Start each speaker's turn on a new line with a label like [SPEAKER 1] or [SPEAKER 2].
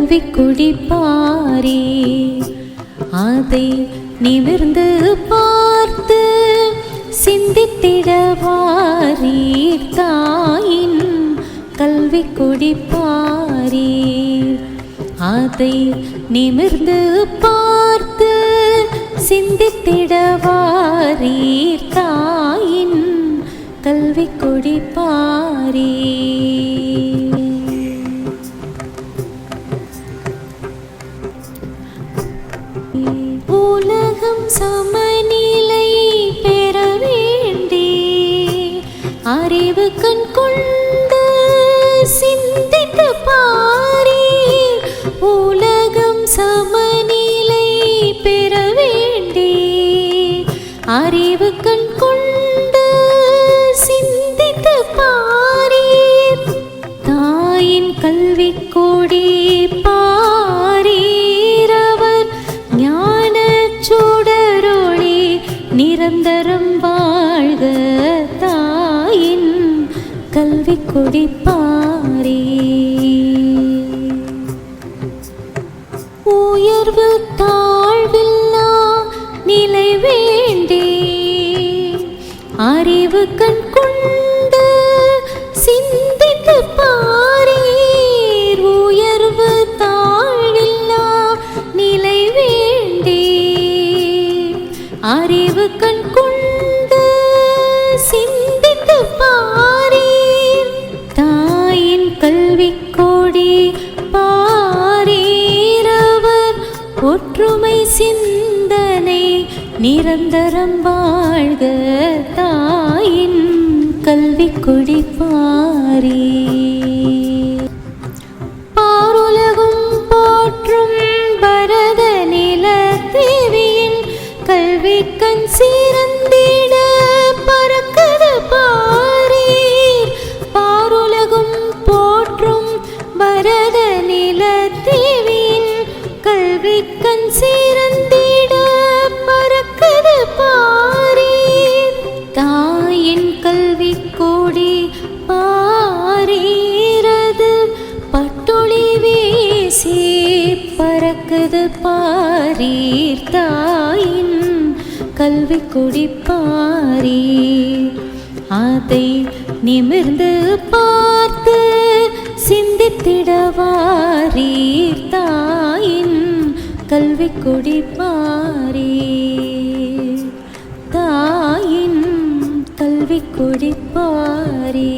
[SPEAKER 1] கல்வி குடிப்பாரே. அதை நிமிர்ந்து பார்த்து சிந்தித்திடவாரீர் தாயின் கல்வி குடிப்பாரே. அதை நிமிர்ந்து பார்த்து சிந்தித்திடவாரீர் தாயின் கல்வி குடிப்பாரே. உலகம் சமநிலை பெற வேண்டி அறிவு கண் கொண்டு சிந்தித்து பாரீர். உலகம் சமநிலை பெற வேண்டி அறிவு கண் கொண்டு சிந்தித்து பாரீர். தாயின் கல்வி கொடி பாரீர். அவர் ஞான சுடரொளி நிரந்தரம் வாழ்க. தாயின் கல்வி கொடிப்பாரே. உயர்வு தாழ்வில்லா நிலை வேண்டி அறிவு கண் கொண்டு சிந்தித்து பாரீர். உயர்வு தாழ்வில்லா நிலை வேண்டி அறிவு கண் கொண்டு சிந்தித்து பாரீர். தாயின் கல்வி கொடி பாரீர். அவர் ஒற்றுமை சிந்தனை நிரந்தரம் வாழ்க. தாயின் கல்வி கொடிப்பாரே. பாருலகும் போற்றும் பரத நில தேவியின் கல்வி கண் சிறந்திட பறக்குது பாரீர். பாருலகும் போற்றும் பரத நில தேவியின் கல்வி கண் சிறந்திட பறக்குது பாரீர். தாயின் கல்வி கொடி பாரீரது பட்டொளி வீசி பறக்குது பாரீர். தாயின் கல்வி கொடிப்பாரீர். அதை நிமிர்ந்து பார்த்து சிந்தித்திடவாரீர். தாயின் கல்வி கொடிப்பாரீர். தாயின் கல்வி கொடிப்பாரே.